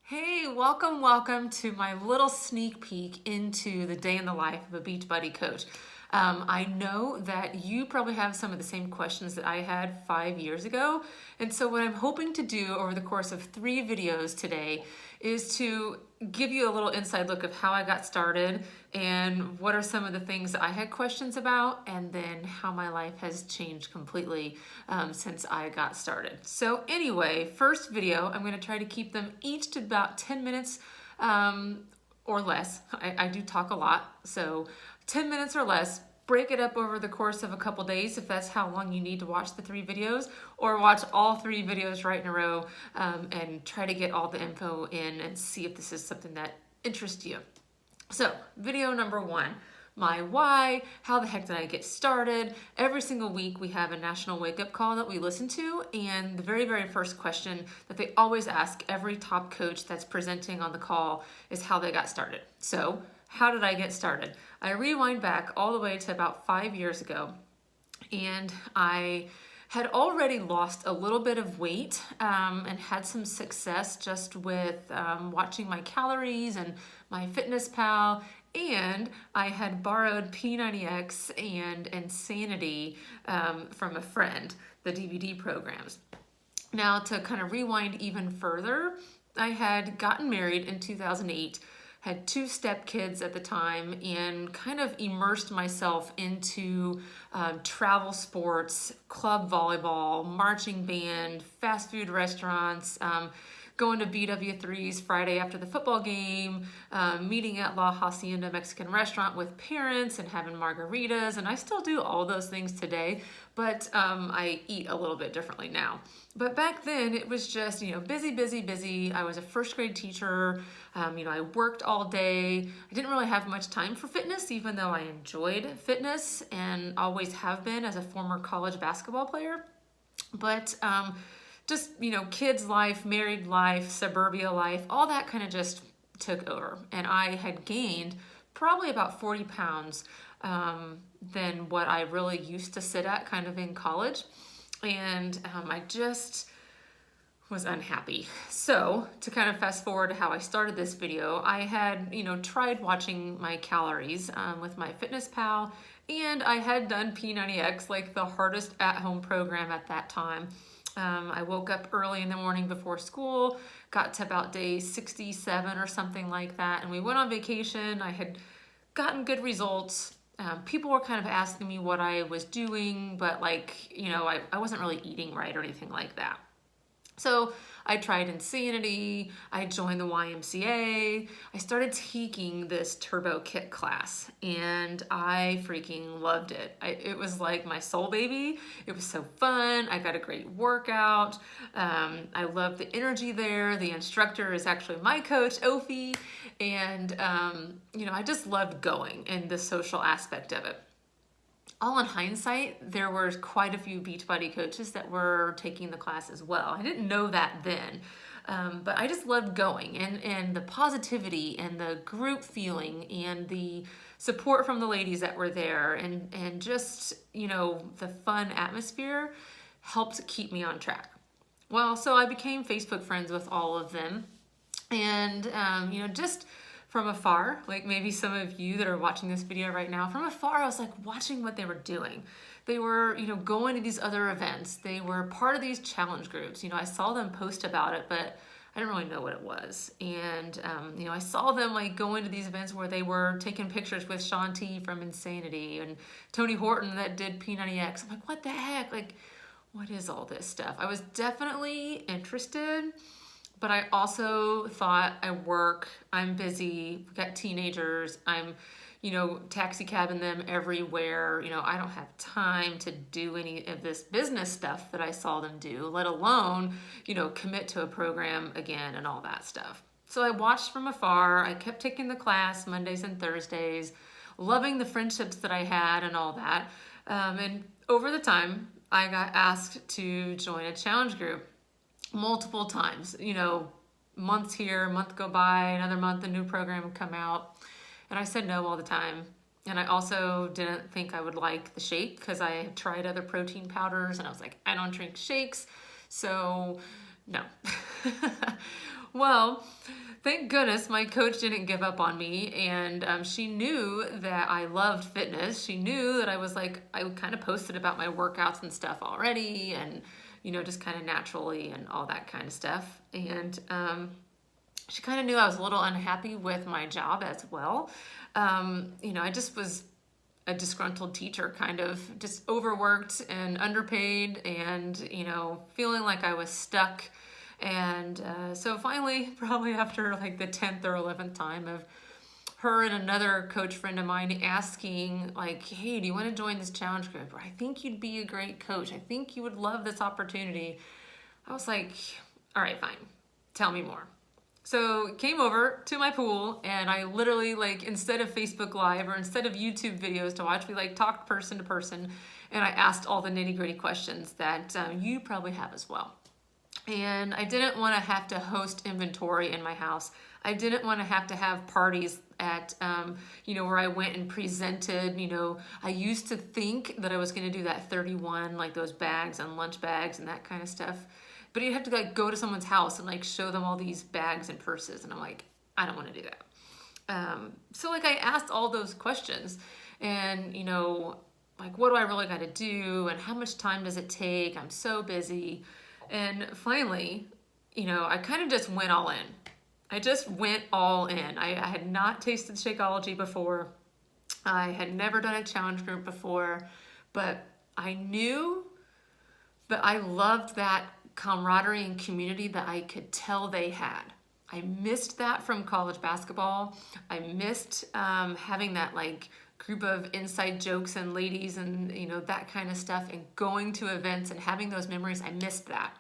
Hey, welcome to my little sneak peek into the day in the life of a Beachbody coach. I know that you probably have some of the same questions that I had 5 years ago. And so what I'm hoping to do over the course of 3 videos today is to give you a little inside look of how I got started and what are some of the things that I had questions about, and then how my life has changed completely since I got started. So anyway, first video, I'm going to try to keep them each to about 10 minutes or less. I do talk a lot, so 10 minutes or less. Break it up over the course of a couple days if that's how long you need to watch the 3 videos, or watch all 3 videos right in a row and try to get all the info in and see if this is something that interests you. So video number 1, my why, how the heck did I get started? Every single week we have a national wake-up call that we listen to, and the very first question that they always ask every top coach that's presenting on the call is how they got started. So how did I get started? I rewind back all the way to about 5 years ago, and I had already lost a little bit of weight and had some success just with watching my calories and my Fitness Pal, and I had borrowed P90X and Insanity from a friend, the DVD programs. Now, to kind of rewind even further, I had gotten married in 2008, had 2 stepkids at the time, and kind of immersed myself into travel sports, club volleyball, marching band, fast food restaurants, going to BW3's Friday after the football game, meeting at La Hacienda Mexican restaurant with parents and having margaritas. And I still do all those things today, but I eat a little bit differently now. But back then it was just, busy. I was a first grade teacher. I worked all day. I didn't really have much time for fitness, even though I enjoyed fitness and always have been as a former college basketball player. But just, kids life, married life, suburbia life, all that kind of just took over. And I had gained probably about 40 pounds than what I really used to sit at kind of in college. And I just was unhappy. So to kind of fast forward to how I started this video, I had, tried watching my calories with my Fitness Pal, and I had done P90X, like the hardest at-home program at that time. I woke up early in the morning before school, got to about day 67 or something like that, and we went on vacation. I had gotten good results. People were kind of asking me what I was doing, but I wasn't really eating right or anything like that. So I tried Insanity, I joined the YMCA, I started taking this Turbo Kick class, and I freaking loved it. It was like my soul baby. It was so fun. I got a great workout. I loved the energy there. The instructor is actually my coach, Ophi, and I just loved going and the social aspect of it. All in hindsight, there were quite a few Beachbody coaches that were taking the class as well. I didn't know that then, but I just loved going, and the positivity and the group feeling and the support from the ladies that were there, and just, the fun atmosphere helped keep me on track. Well, so I became Facebook friends with all of them, and, just from afar, like maybe some of you that are watching this video right now, from afar, I was like watching what they were doing. They were, going to these other events. They were part of these challenge groups. I saw them post about it, but I didn't really know what it was. And, I saw them like going to these events where they were taking pictures with Shaun T from Insanity and Tony Horton that did P90X. I'm like, what the heck? Like, what is all this stuff? I was definitely interested, but I also thought, I'm busy, we've got teenagers, I'm, taxi cabbing them everywhere. I don't have time to do any of this business stuff that I saw them do, let alone, commit to a program again and all that stuff. So I watched from afar. I kept taking the class Mondays and Thursdays, loving the friendships that I had and all that. And over the time, I got asked to join a challenge group multiple times. Months here, a month go by, another month, a new program would come out. And I said no all the time. And I also didn't think I would like the shake, because I had tried other protein powders and I was like, I don't drink shakes, so no. Well, thank goodness my coach didn't give up on me, and she knew that I loved fitness. She knew that I was like, I kind of posted about my workouts and stuff already, and just kind of naturally and all that kind of stuff. And she kind of knew I was a little unhappy with my job as well. I just was a disgruntled teacher, kind of just overworked and underpaid, and feeling like I was stuck. And so finally, probably after like the 10th or 11th time of her and another coach friend of mine asking like, hey, do you want to join this challenge group? Or I think you'd be a great coach. I think you would love this opportunity. I was like, all right, fine. Tell me more. So came over to my pool, and I literally, like, instead of Facebook Live or instead of YouTube videos to watch, we like talked person to person, and I asked all the nitty-gritty questions that you probably have as well. And I didn't want to have to host inventory in my house. I didn't want to have parties at, where I went and presented. I used to think that I was going to do that 31, like those bags and lunch bags and that kind of stuff. But you have to like go to someone's house and like show them all these bags and purses. And I'm like, I don't want to do that. So like I asked all those questions, and, like, what do I really got to do? And how much time does it take? I'm so busy. And finally, I kind of just went all in. I just went all in. I had not tasted Shakeology before. I had never done a challenge group before, but I knew that I loved that camaraderie and community that I could tell they had. I missed that from college basketball. I missed having that like group of inside jokes and ladies and that kind of stuff, and going to events and having those memories. I missed that.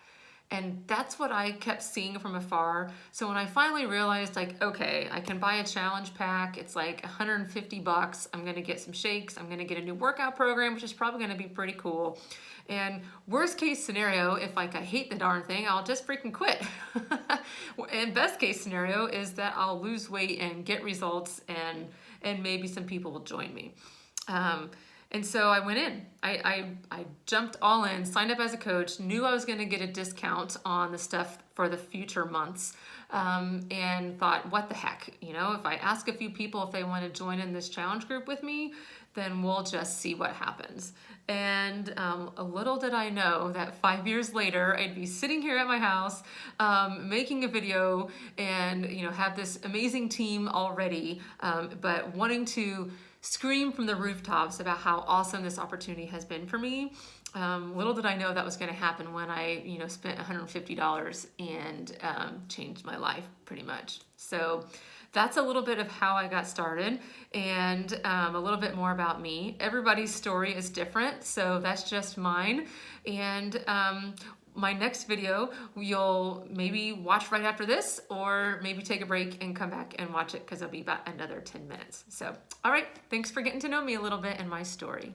And that's what I kept seeing from afar. So when I finally realized, like, okay, I can buy a challenge pack. It's like $150. I'm going to get some shakes. I'm going to get a new workout program, which is probably going to be pretty cool. And worst case scenario, if like I hate the darn thing, I'll just freaking quit. And best case scenario is that I'll lose weight and get results, and maybe some people will join me. And so I went in. I jumped all in, signed up as a coach, knew I was going to get a discount on the stuff for the future months, and thought, what the heck? If I ask a few people if they want to join in this challenge group with me, then we'll just see what happens. And a little did I know that 5 years later, I'd be sitting here at my house, making a video, and have this amazing team already, but wanting to scream from the rooftops about how awesome this opportunity has been for me. Little did I know that was going to happen when I, spent $150 and changed my life pretty much. So that's a little bit of how I got started, and a little bit more about me. Everybody's story is different, so that's just mine. And my next video, you'll maybe watch right after this, or maybe take a break and come back and watch it, because it'll be about another 10 minutes. So, all right, thanks for getting to know me a little bit and my story.